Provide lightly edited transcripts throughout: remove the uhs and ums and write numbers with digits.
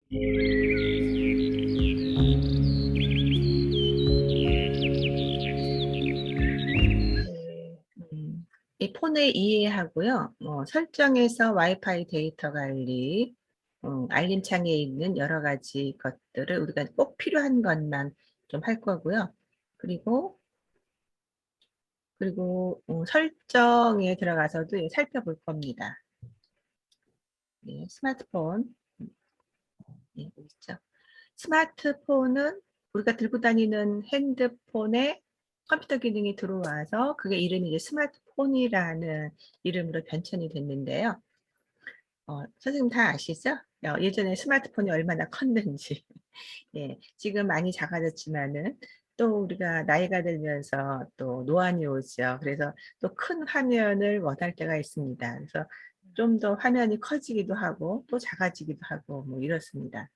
네, 이 폰을 이해하고요. 설정에서 와이파이 데이터 관리, 알림창에 있는 여러 가지 것들을 우리가 꼭 필요한 것만 좀 할 거고요. 그리고 설정에 들어가서도 예, 살펴볼 겁니다. 네, 스마트폰. 네, 여기 있죠. 스마트폰은 우리가 들고 다니는 핸드폰에 컴퓨터 기능이 들어와서 그게 이름이 이제 스마트폰이라는 이름으로 변천이 됐는데요. 선생님 다 아시죠? 예전에 스마트폰이 얼마나 컸는지. 예, 지금 많이 작아졌지만은 또 우리가 나이가 들면서 또 노안이 오죠. 그래서 또 큰 화면을 원할 때가 있습니다. 그래서 좀 더 화면이 커지기도 하고 또 작아지기도 하고 뭐 이렇습니다.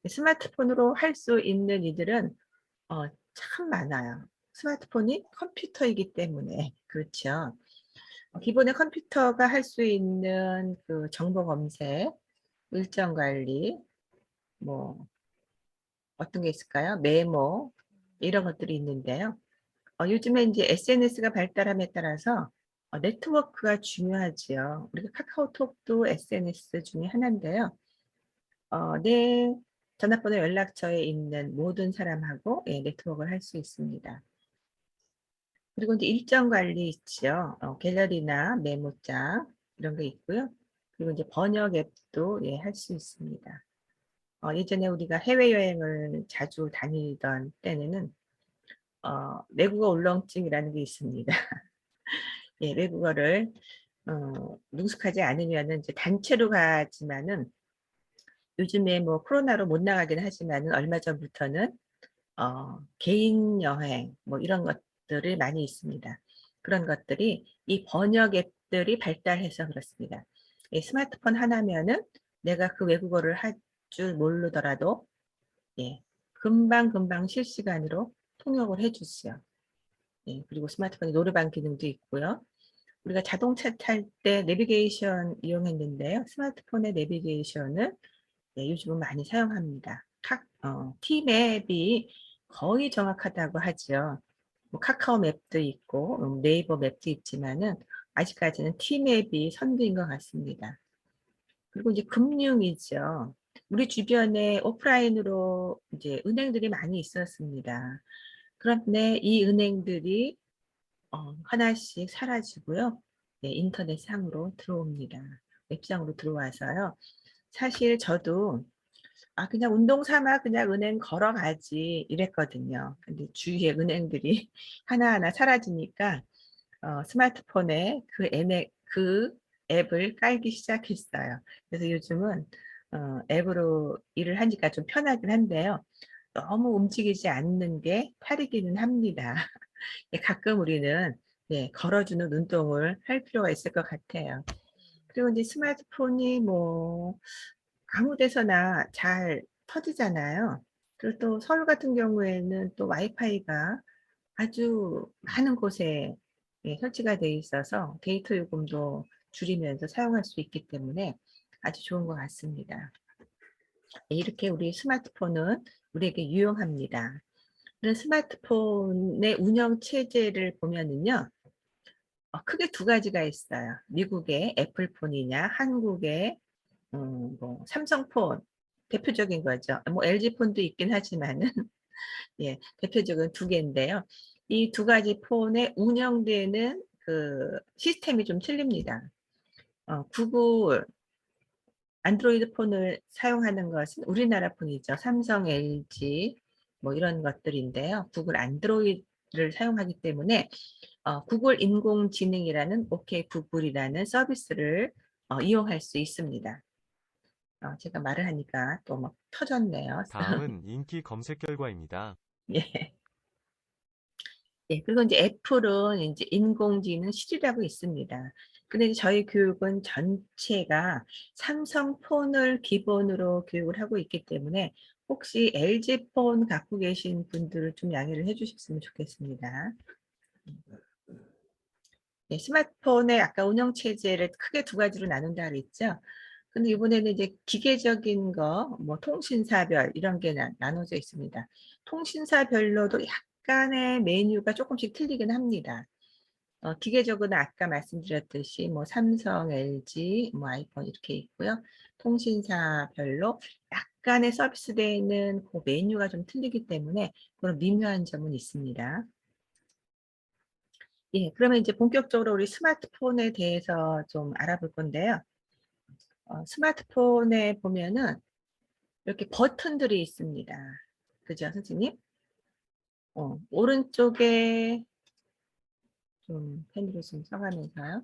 스마트폰으로 할 수 있는 이들은 참 많아요. 스마트폰이 컴퓨터이기 때문에. 그렇죠. 기본의 컴퓨터가 할 수 있는 그 정보 검색, 일정 관리, 뭐 어떤 게 있을까요? 메모 이런 것들이 있는데요. 요즘에 이제 SNS가 발달함에 따라서 네트워크가 중요하지요. 우리가 카카오톡도 SNS 중에 하나인데요. 내 전화번호 연락처에 있는 모든 사람하고 예, 네트워크를 할 수 있습니다. 그리고 이제 일정 관리 있죠. 갤러리나 메모장 이런 게 있고요. 그리고 이제 번역 앱도 예, 할 수 있습니다. 예전에 우리가 해외여행을 자주 다니던 때는 외국어 울렁증이라는 게 있습니다. 예, 외국어를 능숙하지 않으면은 이제 단체로 가지만은 요즘에 뭐 코로나로 못 나가긴 하지만은 얼마 전부터는 개인 여행 뭐 이런 것들이 많이 있습니다. 그런 것들이 이 번역 앱들이 발달해서 그렇습니다. 예, 스마트폰 하나면은 내가 그 외국어를 할 줄 모르더라도 예, 금방금방 실시간으로 통역을 해 주지요. 예, 그리고 스마트폰에 노래방 기능도 있고요. 우리가 자동차 탈 때 내비게이션 이용했는데요. 스마트폰의 내비게이션을 네, 요즘은 많이 사용합니다. T맵이 거의 정확하다고 하죠. 뭐 카카오 맵도 있고 네이버 맵도 있지만은 아직까지는 T맵이 선두인 것 같습니다. 그리고 이제 금융이죠. 우리 주변에 오프라인으로 이제 은행들이 많이 있었습니다. 그런데 이 은행들이 하나씩 사라지고요. 네, 인터넷 상으로 들어옵니다. 웹상으로 들어와서요. 사실 저도 그냥 운동 삼아 그냥 은행 걸어가지 이랬거든요. 근데 주위에 은행들이 하나하나 사라지니까 스마트폰에 그 앱을 깔기 시작했어요. 그래서 요즘은 앱으로 일을 하니까 좀 편하긴 한데요. 너무 움직이지 않는 게 탈이기는 합니다. 예, 가끔 우리는 네, 걸어주는 운동을 할 필요가 있을 것 같아요. 그리고 이제 스마트폰이 뭐 아무 데서나 잘 터지잖아요. 그리고 또 서울 같은 경우에는 또 와이파이가 아주 많은 곳에 예, 설치가 돼 있어서 데이터 요금도 줄이면서 사용할 수 있기 때문에 아주 좋은 것 같습니다. 예, 이렇게 우리 스마트폰은 우리에게 유용합니다. 그런 스마트폰의 운영 체제를 보면은요, 크게 두 가지가 있어요. 미국의 애플폰이냐, 한국의 뭐 삼성폰 대표적인 거죠. 뭐 LG폰도 있긴 하지만은 예, 대표적인 두 개인데요. 이 두 가지 폰에 운영되는 그 시스템이 좀 틀립니다. 구글 안드로이드 폰을 사용하는 것은 우리나라 폰이죠. 삼성, LG 뭐 이런 것들인데요. 구글 안드로이드를 사용하기 때문에 구글 인공지능이라는 오케이 구글이라는 서비스를 이용할 수 있습니다. 제가 말을 하니까 또 막 터졌네요. 다음은 인기 검색 결과입니다. 예. 예. 그리고 이제 애플은 인제 인공지능 실이라고 있습니다. 근데 이제 저희 교육은 전체가 삼성 폰을 기본으로 교육을 하고 있기 때문에 혹시 LG 폰 갖고 계신 분들은 좀 양해를 해 주셨으면 좋겠습니다. 네. 스마트폰의 아까 운영 체제를 크게 두 가지로 나눈다 그랬죠. 근데 이번에는 이제 기계적인 거, 뭐 통신사별 이런 게 나눠져 있습니다. 통신사별로도 약간의 메뉴가 조금씩 틀리긴 합니다. 기계적으로는 아까 말씀드렸듯이 뭐 삼성, LG, 뭐 아이폰 이렇게 있고요. 통신사별로 약간의 서비스되어 있는 그 메뉴가 좀 틀리기 때문에 그런 미묘한 점은 있습니다. 예, 그러면 이제 본격적으로 우리 스마트폰에 대해서 좀 알아볼 건데요. 스마트폰에 보면은 이렇게 버튼들이 있습니다. 그죠, 선생님? 오른쪽에 좀 펜으로 좀 써가면서요.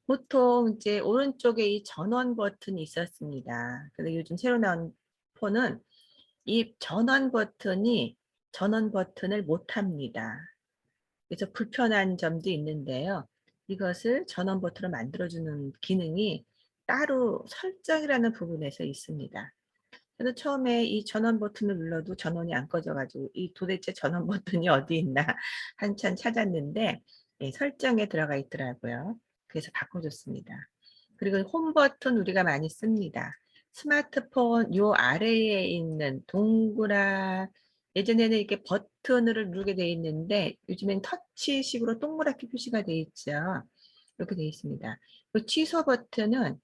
보통 이제 오른쪽에 이 전원 버튼이 있었습니다. 근데 요즘 새로 나온 폰은 이 전원 버튼을 못 합니다. 그래서 불편한 점도 있는데요. 이것을 전원 버튼을 만들어주는 기능이 따로 설정이라는 부분에서 있습니다. 그래서 처음에 이 전원 버튼을 눌러도 전원이 안 꺼져 가지고 이 도대체 전원 버튼이 어디 있나 한참 찾았는데 예, 설정에 들어가 있더라고요. 그래서 바꿔줬습니다. 그리고 홈 버튼 우리가 많이 씁니다. 스마트폰 요 아래에 있는 동그란 예전에는 이렇게 버튼을 누르게 돼 있는데 요즘엔 터치식으로 동그랗게 표시가 돼 있죠. 이렇게 돼 있습니다. 그 취소 버튼은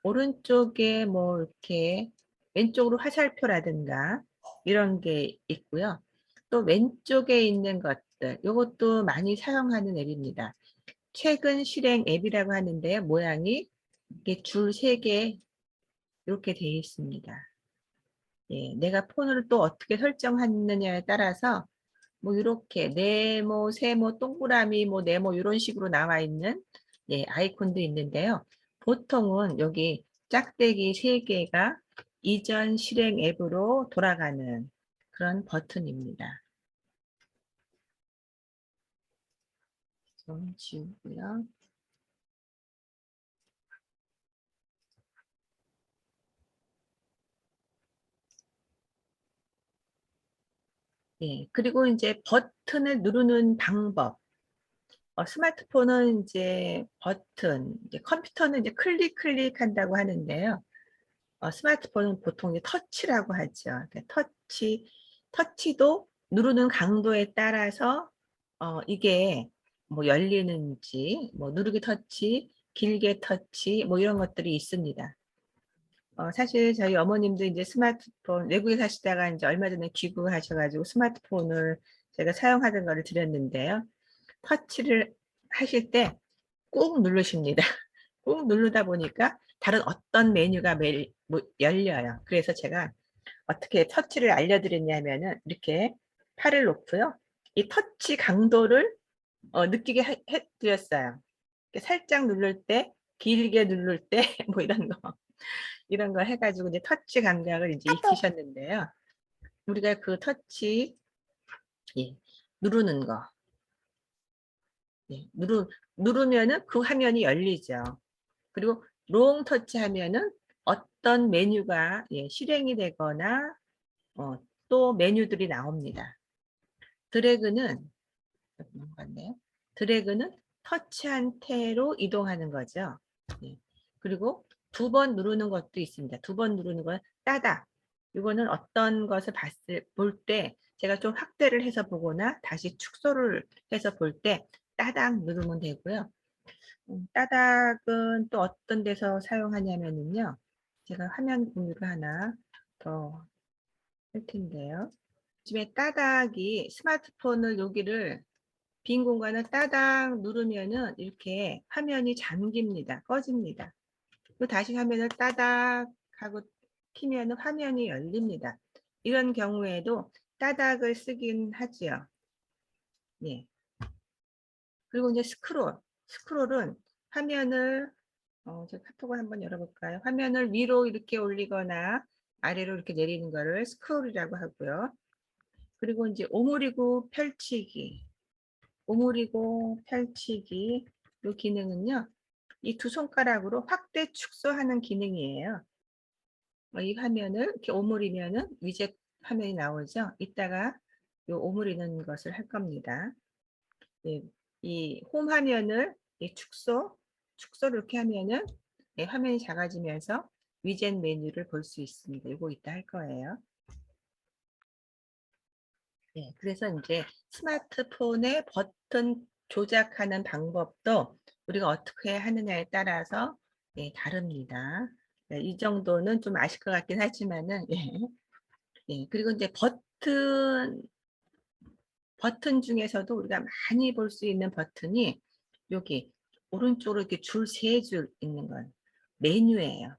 오른쪽에 뭐 이렇게 왼쪽으로 화살표라든가 이런 게 있고요. 또 왼쪽에 있는 것들, 이것도 많이 사용하는 앱입니다. 최근 실행 앱이라고 하는데요. 모양이 이렇게 줄 3개 이렇게 되어 있습니다. 예, 내가 폰을 또 어떻게 설정하느냐에 따라서 뭐 이렇게 네모, 세모, 동그라미, 뭐 네모 이런 식으로 나와 있는 예, 아이콘도 있는데요. 보통은 여기 짝대기 3개가 이전 실행 앱으로 돌아가는 그런 버튼입니다. 좀 지우고요. 예, 그리고 이제 버튼을 누르는 방법. 스마트폰은 이제 버튼, 이제 컴퓨터는 이제 클릭 한다고 하는데요. 스마트폰은 보통 이제 터치라고 하죠. 그러니까 터치도 누르는 강도에 따라서 이게 뭐 열리는지, 뭐 누르기 터치, 길게 터치, 뭐 이런 것들이 있습니다. 사실 저희 어머님도 이제 스마트폰 외국에 사시다가 이제 얼마 전에 귀국하셔가지고 스마트폰을 제가 사용하던 거를 드렸는데요. 터치를 하실 때 꾹 누르십니다. 꾹 누르다 보니까 다른 어떤 메뉴가 매일 뭐 열려요. 그래서 제가 어떻게 터치를 알려드렸냐면은 이렇게 팔을 놓고요. 이 터치 강도를 느끼게 해드렸어요. 살짝 누를 때, 길게 누를 때, 뭐 이런 거 해가지고 이제 터치 감각을 이제 익히셨는데요. 우리가 그 터치, 예, 누르는 거, 예, 누르면은 그 화면이 열리죠. 그리고 롱 터치 하면은 어떤 메뉴가 예, 실행이 되거나 또 메뉴들이 나옵니다. 드래그는 넘어갔네요. 드래그는 터치한 태로 이동하는 거죠. 예. 그리고 2번 누르는 것도 있습니다. 2번 누르는 건 따닥. 이거는 어떤 것을 볼 때 제가 좀 확대를 해서 보거나 다시 축소를 해서 볼 때 따닥 누르면 되고요. 따닥은 또 어떤 데서 사용하냐면요. 제가 화면 공유를 하나 더 할 텐데요. 요즘에 따닥이 스마트폰을 여기를 빈 공간을 따닥 누르면은 이렇게 화면이 잠깁니다. 꺼집니다. 또 다시 화면을 따닥 하고 키면은 화면이 열립니다. 이런 경우에도 따닥을 쓰긴 하지요. 예. 그리고 이제 스크롤은 화면을 제가 카톡을 한번 열어볼까요? 화면을 위로 이렇게 올리거나 아래로 이렇게 내리는 거를 스크롤이라고 하고요. 그리고 이제 오므리고 펼치기 이 기능은요. 이 2손가락으로 확대 축소하는 기능이에요. 이 화면을 이렇게 오므리면은 위젯 화면이 나오죠. 이따가 요 오므리는 것을 할 겁니다. 예, 이 홈 화면을 이 축소를 이렇게 하면은 예, 화면이 작아지면서 위젯 메뉴를 볼 수 있습니다. 이거 이따 할 거예요. 네, 그래서 이제 스마트폰의 버튼 조작하는 방법도 우리가 어떻게 하느냐에 따라서 예, 다릅니다. 네, 이 정도는 좀 아실 것 같긴 하지만은 예. 예, 그리고 이제 버튼 중에서도 우리가 많이 볼 수 있는 버튼이 여기 오른쪽으로 이렇게 줄 세 줄 있는 건 메뉴예요.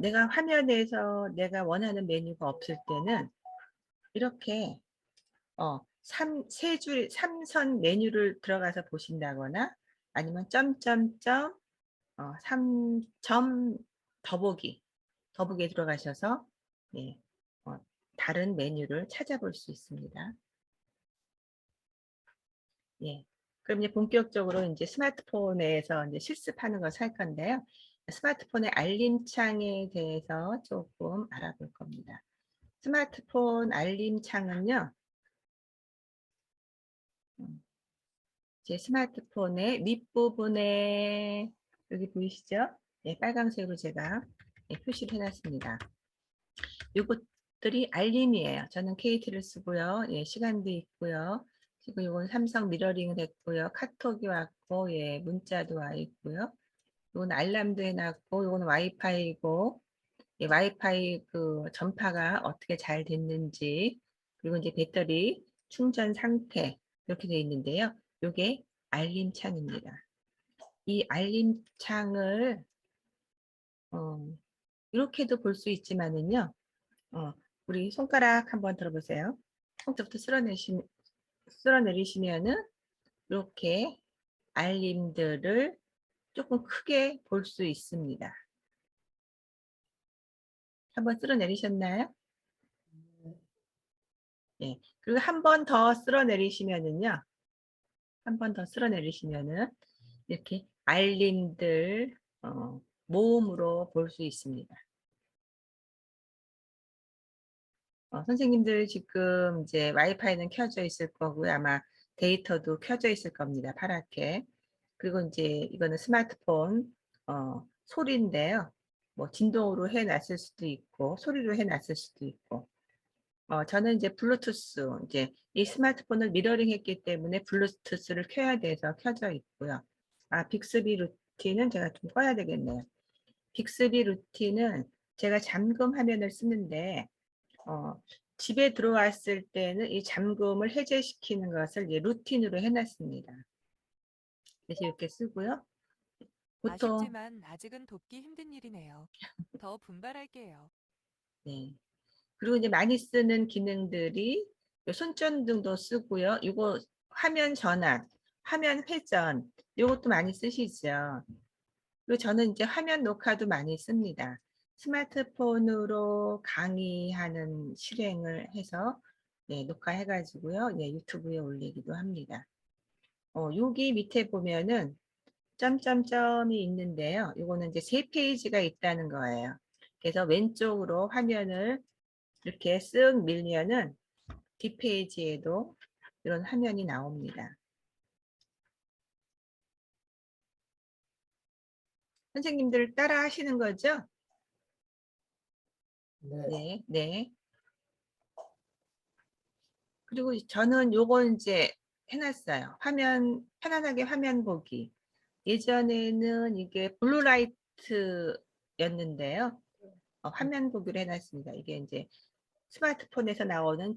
내가 화면에서 내가 원하는 메뉴가 없을 때는 이렇게 세 줄, 삼선 메뉴를 들어가서 보신다거나 아니면 점점점 3점 더보기에 들어가셔서 예, 어, 다른 메뉴를 찾아볼 수 있습니다. 예. 그럼 이제 본격적으로 이제 스마트폰에서 이제 실습하는 것을 할 건데요. 스마트폰의 알림창에 대해서 조금 알아볼 겁니다. 스마트폰 알림창은요, 제 스마트폰의 밑부분에 여기 보이시죠? 예, 빨간색으로 제가 표시를 해놨습니다. 요것들이 알림이에요. 저는 KT를 쓰고요. 예, 시간도 있고요. 지금 이건 삼성 미러링 됐고요. 카톡이 왔고, 예, 문자도 와 있고요. 이건 알람도 해놨고, 이건 와이파이고, 예, 와이파이 그 전파가 어떻게 잘 됐는지, 그리고 이제 배터리 충전 상태 이렇게 되어 있는데요. 이게 알림창입니다. 이 알림창을 이렇게도 볼 수 있지만은요. 우리 손가락 한번 들어보세요. 손부터 쓸어내리시면은 이렇게 알림들을 조금 크게 볼 수 있습니다. 한번 쓸어내리셨나요? 예. 그리고 한 번 더 쓸어내리시면은요. 한 번 더 쓸어내리시면은 이렇게 알림들 모음으로 볼 수 있습니다. 선생님들 지금 이제 와이파이는 켜져 있을 거고요. 아마 데이터도 켜져 있을 겁니다. 파랗게. 그리고 이제 이거는 스마트폰 소리인데요. 뭐 진동으로 해놨을 수도 있고 소리로 해놨을 수도 있고. 저는 이제 블루투스 이제 이 스마트폰을 미러링 했기 때문에 블루투스를 켜야 돼서 켜져 있고요. 빅스비 루틴은 제가 좀 꺼야 되겠네요. 빅스비 루틴은 제가 잠금 화면을 쓰는데 집에 들어왔을 때는 이 잠금을 해제시키는 것을 이제 루틴으로 해놨습니다. 그래서 이렇게 쓰고요. 보통 아쉽지만 아직은 돕기 힘든 일이네요. 더 분발할게요. 네. 그리고 이제 많이 쓰는 기능들이 요 손전등도 쓰고요. 이거 화면 전환, 화면 회전 이것도 많이 쓰시죠. 그리고 저는 이제 화면 녹화도 많이 씁니다. 스마트폰으로 강의하는 실행을 해서 녹화해가지고요. 유튜브에 올리기도 합니다. 여기 밑에 보면은 점점점이 있는데요. 이거는 이제 3페이지가 있다는 거예요. 그래서 왼쪽으로 화면을 이렇게 쓱 밀면은 뒷페이지에도 이런 화면이 나옵니다. 선생님들 따라 하시는 거죠? 네, 네. 그리고 저는 요거 이제 해놨어요. 편안하게 화면 보기. 예전에는 이게 블루라이트였는데요. 화면 보기를 해놨습니다. 이게 이제 스마트폰에서 나오는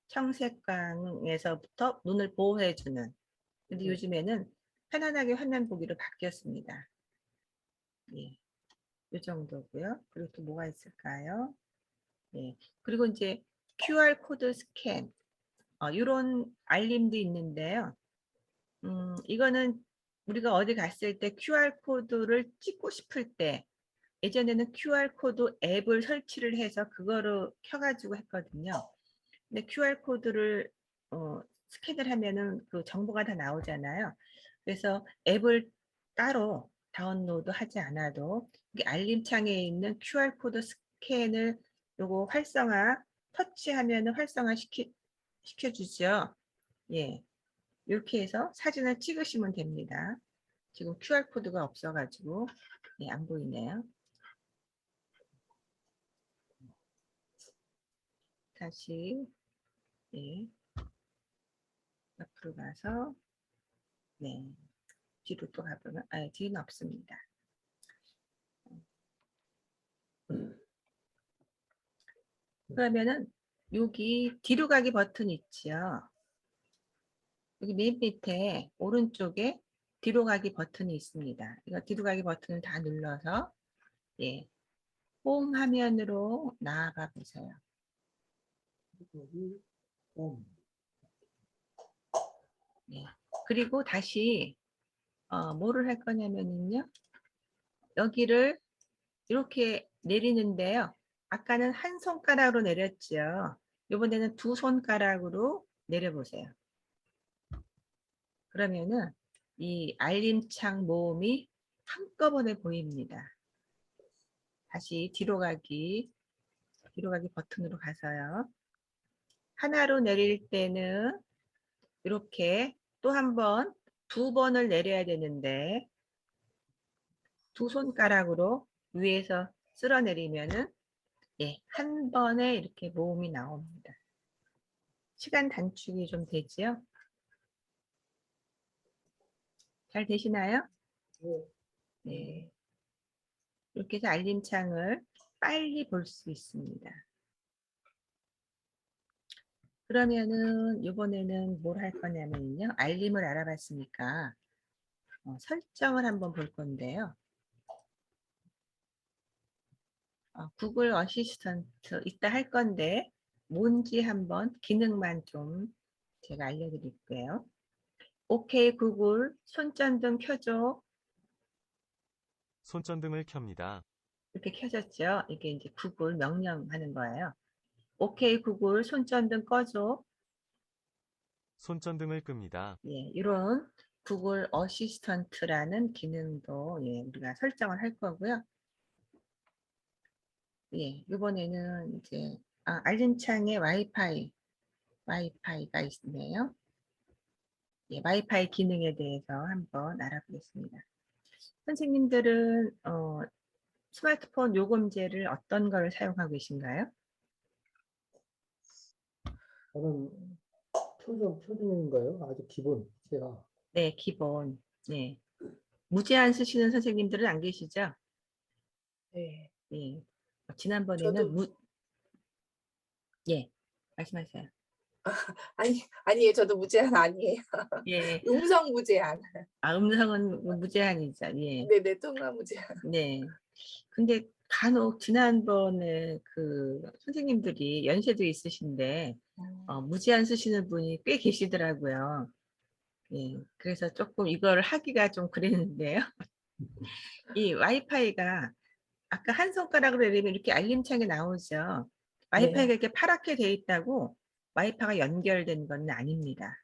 청색광에서부터 눈을 보호해주는. 근데 요즘에는 편안하게 화면 보기로 바뀌었습니다. 예, 이 정도고요. 그리고 또 뭐가 있을까요? 예, 그리고 이제 QR 코드 스캔, 이런 알림도 있는데요. 이거는 우리가 어디 갔을 때 QR 코드를 찍고 싶을 때 예전에는 QR 코드 앱을 설치를 해서 그거로 켜가지고 했거든요. 근데 QR 코드를 스캔을 하면은 그 정보가 다 나오잖아요. 그래서 앱을 따로 다운로드 하지 않아도 이게 알림창에 있는 QR 코드 스캔을 요거 터치하면은 시켜주죠. 예. 이렇게 해서 사진을 찍으시면 됩니다. 지금 QR코드가 없어가지고 네, 안 보이네요. 다시 네, 옆으로 가서 네, 뒤로 또 가보면 뒤는 없습니다. 그러면은 여기 뒤로 가기 버튼 있죠. 여기 맨 밑에 오른쪽에 뒤로 가기 버튼이 있습니다. 이거 뒤로 가기 버튼을 다 눌러서 예, 홈 화면으로 나아가 보세요. 네. 그리고 다시 뭐를 할 거냐면요. 여기를 이렇게 내리는데요. 아까는 한 손가락으로 내렸죠. 이번에는 두 손가락으로 내려보세요. 그러면은 이 알림창 모음이 한꺼번에 보입니다. 다시 뒤로 가기 버튼으로 가서요. 하나로 내릴 때는 이렇게 또 한 번, 두 번을 내려야 되는데 두 손가락으로 위에서 쓸어 내리면은 예, 한 번에 이렇게 모음이 나옵니다. 시간 단축이 좀 되지요? 잘 되시나요? 네. 이렇게 해서 알림창을 빨리 볼 수 있습니다. 그러면은 이번에는 뭘 할 거냐면요. 알림을 알아봤으니까 설정을 한번 볼 건데요. 구글 어시스턴트 이따 할 건데 뭔지 한번 기능만 좀 제가 알려드릴게요. 오케이 구글 손전등 켜줘. 손전등을 켭니다. 이렇게 켜졌죠. 이게 이제 구글 명령하는 거예요. 오케이 구글 손전등 꺼줘. 손전등을 끕니다. 예, 이런 구글 어시스턴트라는 기능도 예, 우리가 설정을 할 거고요. 예, 이번에는 이제 알림창에 와이파이가 있네요. 예, 와이파이 기능에 대해서 한번 알아보겠습니다. 선생님들은 스마트폰 요금제를 어떤 걸 사용하고 계신가요? 저는 표준인가요? 아주 기본 제가. 네, 기본. 네. 무제한 쓰시는 선생님들은 안 계시죠? 네. 예. 지난번에는 저도 예, 말씀하세요. 아니에요. 저도 무제한 아니에요. 예. 음성 무제한. 음성은 무제한이죠. 예. 네네, 통화 무제한. 네. 근데 간혹 지난번에 그 선생님들이 연세도 있으신데 무제한 쓰시는 분이 꽤 계시더라고요. 예. 그래서 조금 이걸 하기가 좀 그랬는데요. 이 와이파이가 아까 한 손가락으로 내리면 이렇게 알림창이 나오죠. 와이파이가 네. 이렇게 파랗게 돼 있다고 와이파이가 연결된 건 아닙니다.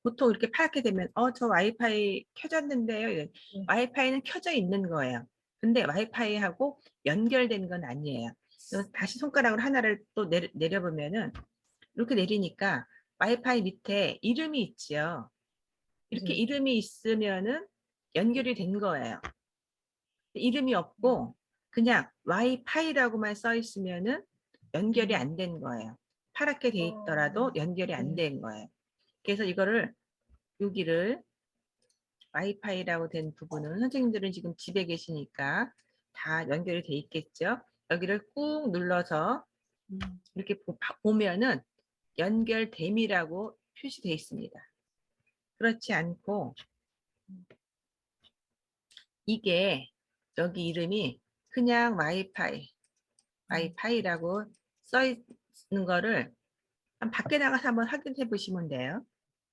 보통 이렇게 파랗게 되면 저 와이파이 켜졌는데요. 네. 와이파이는 켜져 있는 거예요. 근데 와이파이하고 연결된 건 아니에요. 그래서 다시 손가락으로 하나를 또 내려보면은 이렇게 내리니까 와이파이 밑에 이름이 있죠. 이렇게 네. 이름이 있으면은 연결이 된 거예요. 이름이 없고 그냥 와이파이라고만 써 있으면은 연결이 안 된 거예요. 파랗게 돼 있더라도 연결이 안 된 거예요. 그래서 이거를 여기를 와이파이라고 된 부분은 선생님들은 지금 집에 계시니까 다 연결이 돼 있겠죠. 여기를 꾹 눌러서 이렇게 보면은 연결됨이라고 표시되어 있습니다. 그렇지 않고 이게 여기 이름이 그냥 와이파이라고 써 있는 거를 밖에 나가서 한번 확인해 보시면 돼요.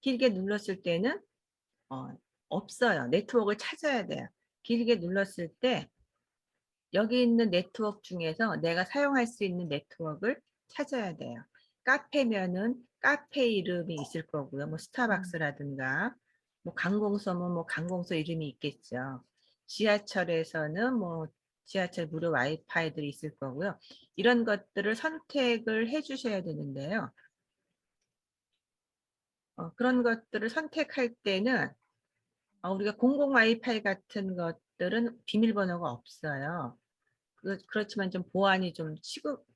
길게 눌렀을 때는 없어요. 네트워크를 찾아야 돼요. 길게 눌렀을 때 여기 있는 네트워크 중에서 내가 사용할 수 있는 네트워크를 찾아야 돼요. 카페면은 카페 이름이 있을 거고요. 뭐 스타벅스라든가 뭐 관공서면 뭐 관공서 이름이 있겠죠. 지하철에서는 뭐 지하철 무료 와이파이들이 있을 거고요. 이런 것들을 선택을 해 주셔야 되는데요. 그런 것들을 선택할 때는 우리가 공공 와이파이 같은 것들은 비밀번호가 없어요. 그렇지만 좀 보안이 좀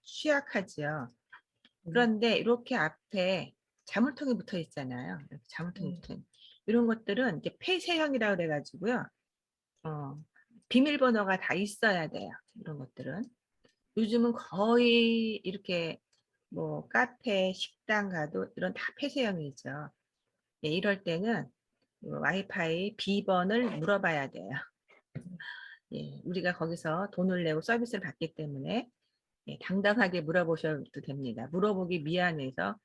취약하지요. 그런데 이렇게 앞에 자물통이 붙어 있잖아요. 이렇게 자물통이 붙어 있는 이런 것들은 이제 폐쇄형이라고 그래가지고요. 비밀번호가 다 있어야 돼요. 이런 것들은. 요즘은 거의 이렇게 뭐 카페, 식당 가도 이런 다 폐쇄형이죠. 예, 이럴 때는 와이파이 비번을 물어봐야 돼요. 예, 우리가 거기서 돈을 내고 서비스를 받기 때문에 예, 당당하게 물어보셔도 됩니다. 물어보기 미안해서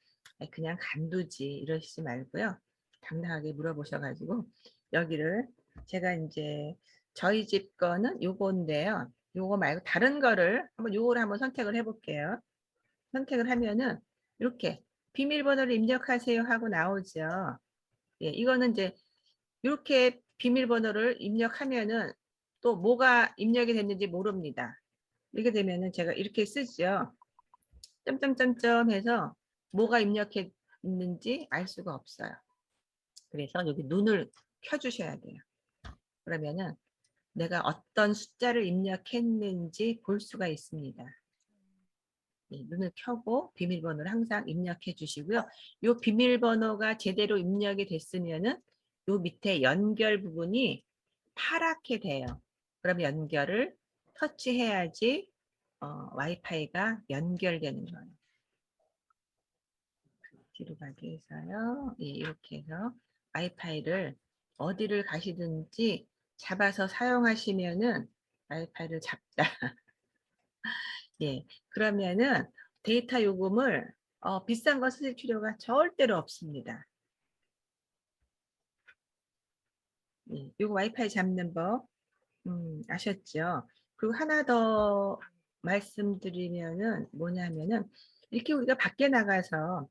그냥 간두지 이러시지 말고요. 당당하게 물어보셔가지고 여기를 제가 이제 저희 집 거는 요건데요. 요거 말고 다른 거를 요거를 한번 선택을 해볼게요. 선택을 하면은 이렇게 비밀번호를 입력하세요 하고 나오죠. 예, 이거는 이제 이렇게 비밀번호를 입력하면은 또 뭐가 입력이 됐는지 모릅니다. 이렇게 되면은 제가 이렇게 쓰죠. 점점점점 해서 뭐가 입력했는지 알 수가 없어요. 그래서 여기 눈을 켜주셔야 돼요. 그러면은 내가 어떤 숫자를 입력했는지 볼 수가 있습니다. 네, 눈을 켜고 비밀번호를 항상 입력해 주시고요. 이 비밀번호가 제대로 입력이 됐으면은 요 밑에 연결 부분이 파랗게 돼요. 그럼 연결을 터치해야지 와이파이가 연결되는 거예요. 뒤로 가기 위해서요. 예, 이렇게 해서 와이파이를 어디를 가시든지 잡아서 사용하시면은 와이파이를 잡다. 예, 그러면은 데이터 요금을 비싼 거 쓰실 필요가 절대로 없습니다. 예, 요거 와이파이 잡는 법 아셨죠? 그리고 하나 더 말씀드리면은 뭐냐면은 이렇게 우리가 밖에 나가서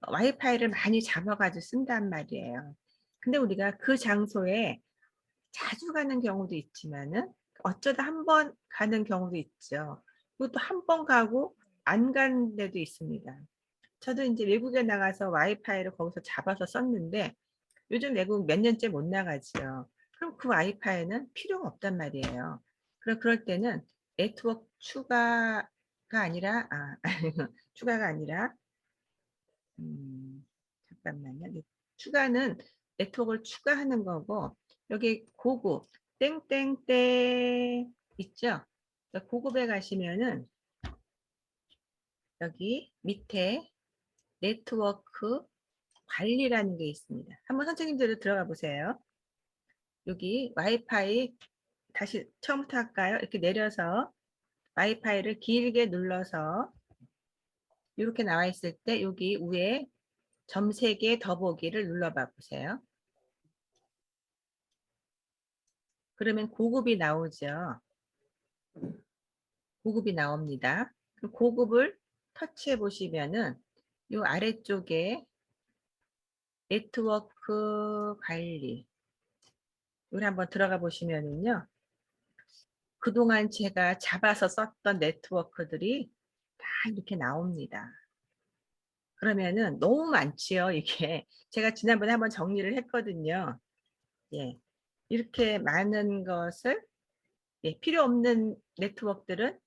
와이파이를 많이 잡아가지고 쓴단 말이에요. 근데 우리가 그 장소에 자주 가는 경우도 있지만은 어쩌다 한 번 가는 경우도 있죠. 그것도 한 번 가고 안 간 데도 있습니다. 저도 이제 외국에 나가서 와이파이를 거기서 잡아서 썼는데 요즘 외국 몇 년째 못 나가지요. 그럼 그 와이파이는 필요가 없단 말이에요. 그럴 때는 네트워크 추가가 아니라 추가가 아니라 잠깐만요. 추가는 네트워크를 추가하는 거고 여기 고급 땡땡땡 있죠? 고급에 가시면은 여기 밑에 네트워크 관리라는 게 있습니다. 한번 선생님들도 들어가 보세요. 여기 와이파이 다시 처음부터 할까요? 이렇게 내려서 와이파이를 길게 눌러서 이렇게 나와 있을 때 여기 위에 점 3개 더보기를 눌러봐 보세요. 그러면 고급이 나오죠. 고급이 나옵니다. 그 고급을 터치해 보시면은 이 아래쪽에 네트워크 관리 여기 한번 들어가 보시면은요. 그동안 제가 잡아서 썼던 네트워크들이 다 이렇게 나옵니다. 그러면은 너무 많지요, 이게. 제가 지난번에 한번 정리를 했거든요. 예. 이렇게 많은 것을 예, 필요 없는 네트워크들은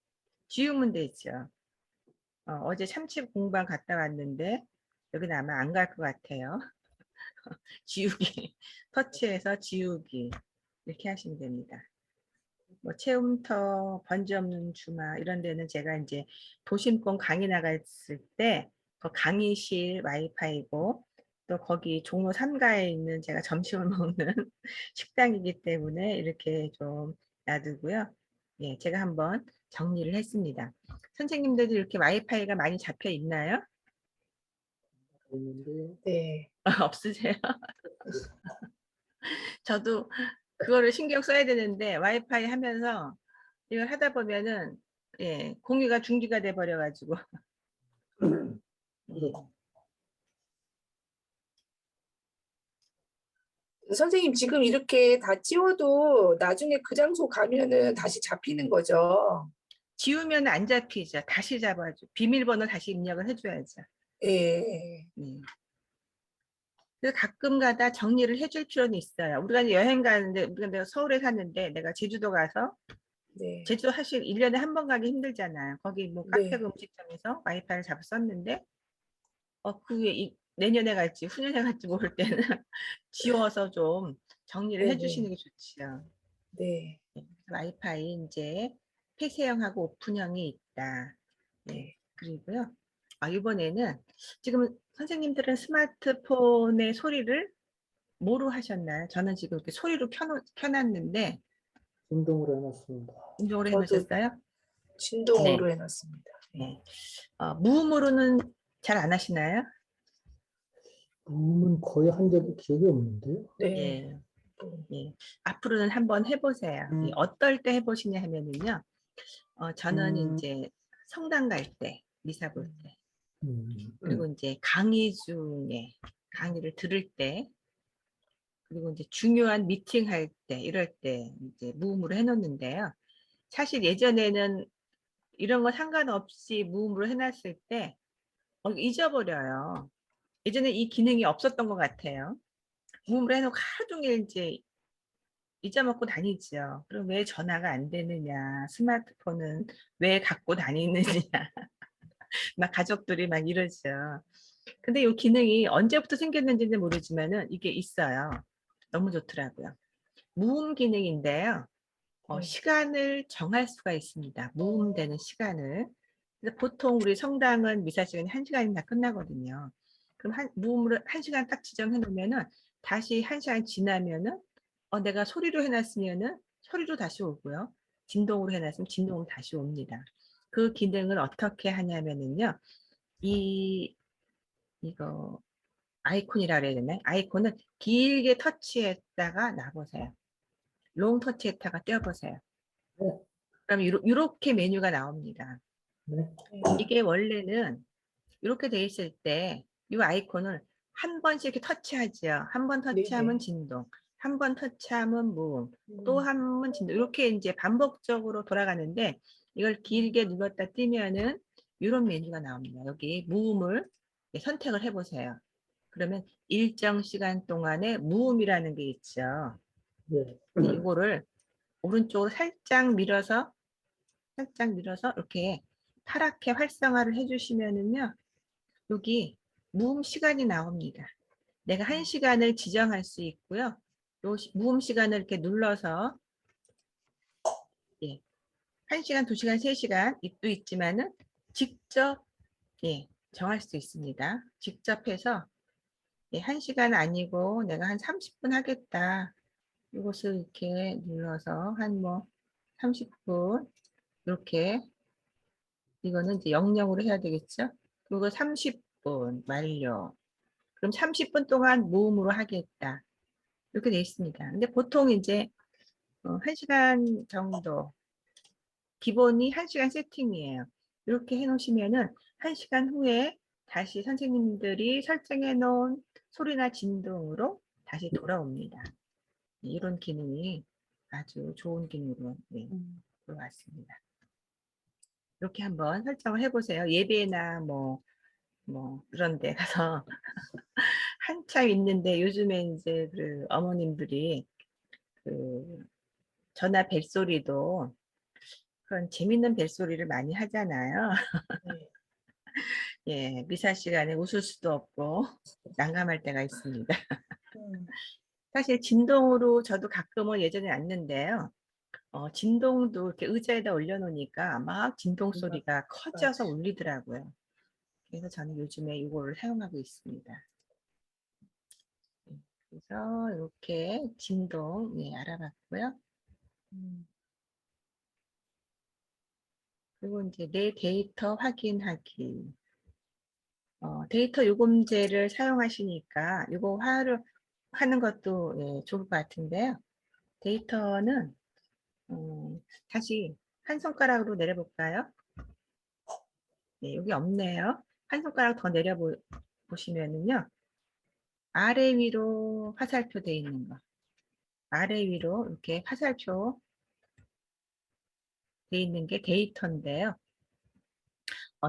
지우면 되죠. 어제 참치 공방 갔다 왔는데 여기는 아마 안 갈 것 같아요. 지우기, 터치해서 지우기 이렇게 하시면 됩니다. 뭐 체험터, 번지 없는 주마 이런 데는 제가 이제 도심권 강의 나갔을 때 그 강의실 와이파이고 또 거기 종로 3가에 있는 제가 점심을 먹는 식당이기 때문에 이렇게 좀 놔두고요. 예, 제가 한번 정리를 했습니다. 선생님들도 이렇게 와이파이가 많이 잡혀 있나요? 있는데 네. 없으세요? 저도 그거를 신경 써야 되는데 와이파이 하면서 이걸 하다 보면은 예, 공유가 중지가 돼 버려 가지고 예. 선생님 지금 이렇게 다 지워도 나중에 그 장소 가면은 다시 잡히는 거죠? 지우면 안 잡히죠. 다시 잡아줘. 비밀번호 다시 입력을 해줘야죠. 예. 예. 그래서 가끔가다 정리를 해줄 필요는 있어요. 우리가 이제 여행 가는데, 우리가 내가 서울에 사는데, 내가 제주도 가서, 네. 제주도 사실 1년에 한 번 가기 힘들잖아요. 거기 뭐 카페 네. 음식점에서 와이파이를 잡아 썼는데, 그 후에 내년에 갈지, 후년에 갈지 모를 때는 지워서 좀 정리를 네. 해주시는 네. 게 좋지요. 네. 네, 와이파이 이제 폐쇄형하고 오픈형이 있다. 네, 네. 그리고요. 이번에는 지금 선생님들은 스마트폰의 소리를 뭐로 하셨나요? 저는 지금 이렇게 소리로 켜놨는데, 진동으로 해놨습니다. 인종으로 저도 해놓으셨어요? 네. 진동으로 해놨습니다. 네. 네. 무음으로는 잘 안 하시나요? 음은 거의 한 적이 기억이 없는데요. 네. 예. 예. 앞으로는 한번 해보세요. 어떨 때 해보시냐 하면은요, 저는 이제 성당 갈 때, 미사 볼 때, 그리고 이제 강의 중에, 강의를 들을 때, 그리고 이제 중요한 미팅 할 때, 이럴 때 이제 무음으로 해놓는데요. 사실 예전에는 이런 거 상관없이 무음으로 해놨을 때, 잊어버려요. 예전에 이 기능이 없었던 것 같아요. 무음으로 해놓고 하루 종일 이제 잊어먹고 다니죠. 그럼 왜 전화가 안 되느냐, 스마트폰은 왜 갖고 다니느냐, 막 가족들이 막 이러죠. 근데 이 기능이 언제부터 생겼는지는 모르지만은 이게 있어요. 너무 좋더라고요. 무음 기능인데요. 네. 시간을 정할 수가 있습니다. 무음되는 시간을. 그래서 보통 우리 성당은 미사 시간이 1시간이면 다 끝나거든요. 그럼 무음으로 1시간 딱 지정해 놓으면은 다시 1시간 지나면은 내가 소리로 해놨으면은 소리로 다시 오고요. 진동으로 해놨으면 진동으로 다시 옵니다. 그 기능을 어떻게 하냐면은요. 이거 아이콘이라 그래야 되나요? 아이콘은 길게 터치했다가 놔보세요. 롱 터치했다가 떼어보세요. 네. 그럼 이렇게 메뉴가 나옵니다. 네. 이게 원래는 이렇게 돼 있을 때 이 아이콘을 한 번씩 이렇게 터치하죠. 한 번 네. 터치하면 네. 진동, 한 번 터치하면 무음, 또 음. 한 번 진동. 이렇게 이제 반복적으로 돌아가는데 이걸 길게 눌렀다 띄면은 이런 메뉴가 나옵니다. 여기 무음을 선택을 해보세요. 그러면 일정 시간 동안에 무음이라는 게 있죠. 네. 이거를 오른쪽으로 살짝 밀어서 이렇게 파랗게 활성화를 해주시면은요, 여기 무음 시간이 나옵니다. 내가 1시간을 지정할 수 있고요. 요 무음 시간을 이렇게 눌러서, 예, 1시간, 2시간, 3시간 도 있지만은 직접, 예, 정할 수 있습니다. 직접 해서, 예, 1시간 아니고 내가 한 30분 하겠다. 이것을 이렇게 눌러서 한 뭐 30분, 이렇게, 이거는 이제 00으로 해야 되겠죠? 그리고 30분 완료. 그럼 30분 동안 무음으로 하겠다. 이렇게 돼 있습니다. 근데 보통 이제 1시간 정도, 기본이 1시간 세팅이에요. 이렇게 해 놓으시면은 1시간 후에 다시 선생님들이 설정해 놓은 소리나 진동으로 다시 돌아옵니다. 네, 이런 기능이 아주 좋은 기능으로 네, 들어왔습니다. 이렇게 한번 설정을 해보세요. 예배나 그런 데 가서 한참 있는데 요즘에 이제 그 어머님들이 그 전화 벨소리도 그런 재밌는 벨소리를 많이 하잖아요. 네. 예, 미사 시간에 웃을 수도 없고 난감할 때가 있습니다. 음. 사실 진동으로 저도 가끔은 예전에 앉는데요. 진동도 이렇게 의자에다 올려놓으니까 막 진동 소리가 커져서 맞아요. 울리더라고요. 그래서 저는 요즘에 이거를 사용하고 있습니다. 예, 그래서 이렇게 진동 알아봤고요. 음. 그리고 이제 내 데이터 확인하기. 데이터 요금제를 사용하시니까 이거 하는 것도 좋을 것 같은데요. 데이터는 다시 한 손가락으로 내려볼까요? 네, 여기 없네요. 한 손가락 더 내려보시면은요. 아래 위로 화살표 돼 있는 거. 아래 위로 이렇게 화살표 돼 있는 게 데이터인데요.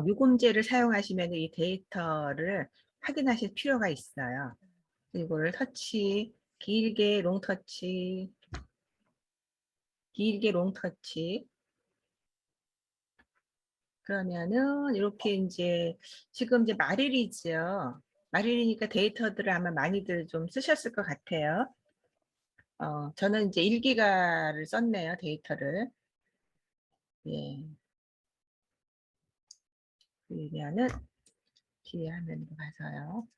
요금제를 사용하시면 이 데이터를 확인하실 필요가 있어요. 이거를 터치, 길게 롱 터치, 길게 롱 터치. 그러면은 이렇게 이제 지금 이제 말일이죠. 말일이니까 데이터들을 아마 많이들 좀 쓰셨을 것 같아요. 저는 이제 1기가를 썼네요, 데이터를. 예. 그러면은 뒤에 화면으로 가서요.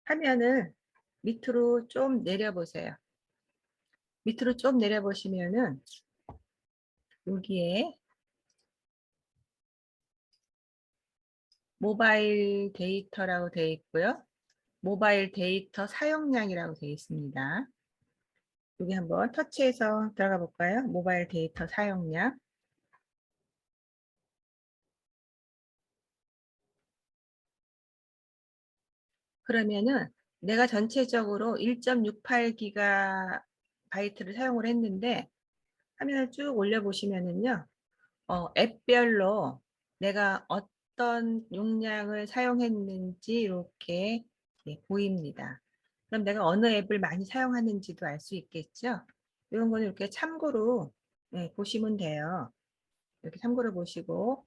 화면을 밑으로 좀 내려보세요. 밑으로 좀 내려보시면은 여기에 모바일 데이터라고 되어 있고요. 모바일 데이터 사용량이라고 되어 있습니다. 여기 한번 터치해서 들어가 볼까요? 모바일 데이터 사용량. 그러면은 내가 전체적으로 1.68기가 바이트를 사용을 했는데 화면을 쭉 올려보시면은요. 앱별로 내가 어떤 용량을 사용했는지 이렇게 보입니다. 그럼 내가 어느 앱을 많이 사용하는지도 알 수 있겠죠? 이런 거는 이렇게 참고로 보시면 돼요. 이렇게 참고로 보시고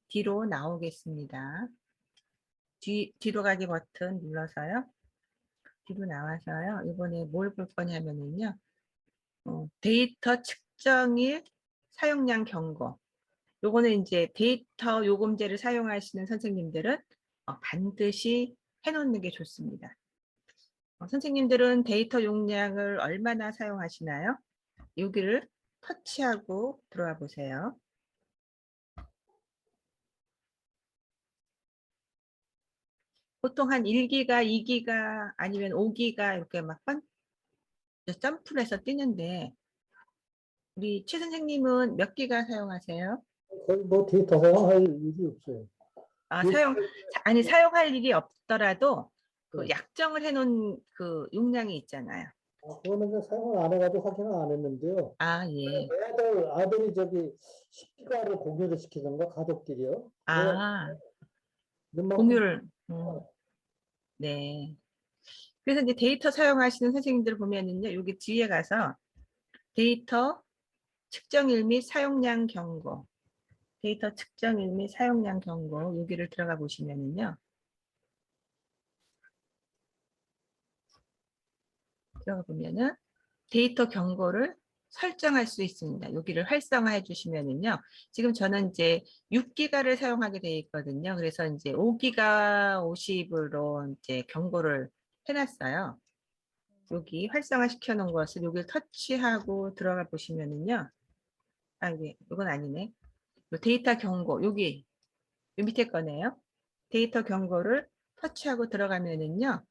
뒤로 나오겠습니다. 뒤로 가기 버튼 눌러서요. 뒤로 나와서요. 이번에 뭘 볼 거냐면은요. 데이터 측정일 사용량 경고. 요거는 이제 데이터 요금제를 사용하시는 선생님들은 반드시 해놓는 게 좋습니다. 선생님들은 데이터 용량을 얼마나 사용하시나요? 여기를 터치하고 들어와 보세요. 보통 한 1기가, 2기가 아니면 5기가 이렇게 막 점프를 해서 뛰는데 우리 최 선생님은 몇 기가 사용하세요? 거의 뭐 데이터 사용할 일이 없어요. 사용할 일이 없더라도 그 네. 약정을 해놓은 그 용량이 있잖아요. 그거는 그냥 사용을 안 해가지고 확인을 안 했는데요. 아, 예. 아들이 저기 10기가를 공유를 시키던가 가족끼리요. 아, 웬만큼 공유를. 네. 그래서 이제 데이터 사용하시는 선생님들 보면은요, 여기 뒤에 가서 데이터 측정일 및 사용량 경고, 데이터 측정일 및 사용량 경고, 여기를 들어가 보시면은요, 들어가 보면은 데이터 경고를 설정할 수 있습니다. 여기를 활성화해 주시면은요, 지금 저는 이제 6기가를 사용하게 되어 있거든요. 그래서 이제 5기가 50으로 이제 경고를 해놨어요. 여기 활성화 시켜 놓은 것을 여기를 터치하고 들어가 보시면은요. 이건 아니네. 요 데이터 경고, 여기, 요 밑에 거네요. 데이터 경고를 터치하고 들어가면은요.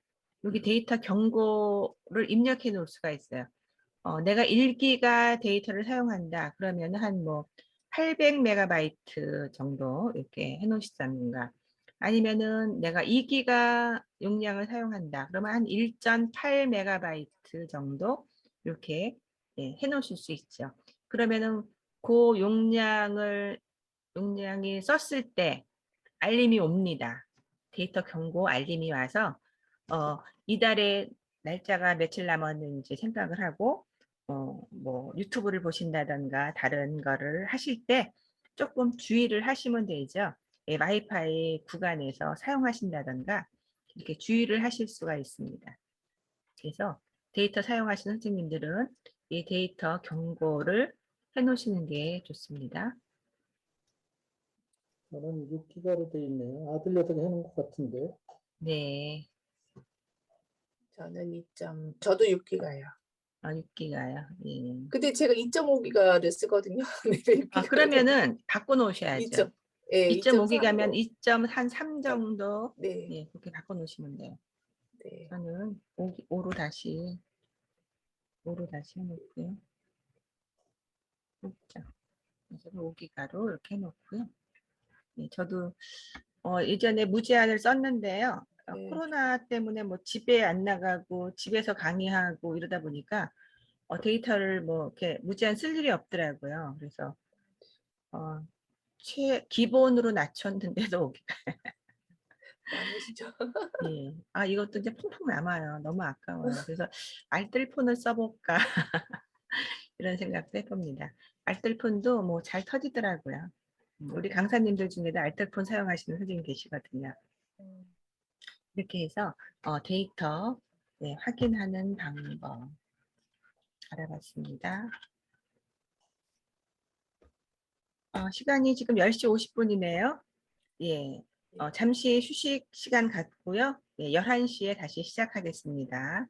여기 데이터 경고를 입력해 놓을 수가 있어요. 내가 1기가 데이터를 사용한다. 그러면 한 뭐 800메가바이트 정도 이렇게 해 놓으시던가. 아니면은 내가 2기가 용량을 사용한다. 그러면 한 1.8메가바이트 정도 이렇게 해 놓으실 수 있죠. 그러면은 그 용량이 썼을 때 알림이 옵니다. 데이터 경고 알림이 와서 이달에 날짜가 며칠 남았는지 생각을 하고 뭐 유튜브를 보신다던가 다른 거를 하실 때 조금 주의를 하시면 되죠. 와이파이 구간에서 사용하신다던가 이렇게 주의를 하실 수가 있습니다. 그래서 데이터 사용하시는 선생님들은 이 데이터 경고를 해 놓으시는 게 좋습니다. 저는 6기가로 돼 있네요. 아들 녀석이 해놓은 것 같은데. 네, 저도 6기가요. 6기가요. 예. 근데 제가 2.5기가를 쓰거든요. 네, 6기가 그러면은 바꿔 놓으셔야죠. 2.5기가면 2.3 정도 네, 그렇게 바꿔 놓으시면 돼요. 네. 저는 5로 다시 해놓고요. 그렇죠. 그래서 5기가로 이렇게 해놓고요. 저도 예전에 무제한을 썼는데요. 네. 코로나 때문에 뭐 집에 안 나가고 집에서 강의하고 이러다 보니까 데이터를 뭐 이렇게 무제한 쓸 일이 없더라고요. 그래서 기본으로 낮췄는데도 5기가. 남으시죠? 예. 아, 이것도 이제 펑펑 남아요. 너무 아까워요. 그래서 알뜰폰을 써볼까 이런 생각도 해봅니다. 알뜰폰도 뭐 잘 터지더라고요. 우리 강사님들 중에도 알뜰폰 사용하시는 선생님 계시거든요. 이렇게 해서 데이터 확인하는 방법 알아봤습니다. 시간이 지금 10시 50분이네요. 예. 잠시 휴식 시간 갖고요. 11시에 다시 시작하겠습니다.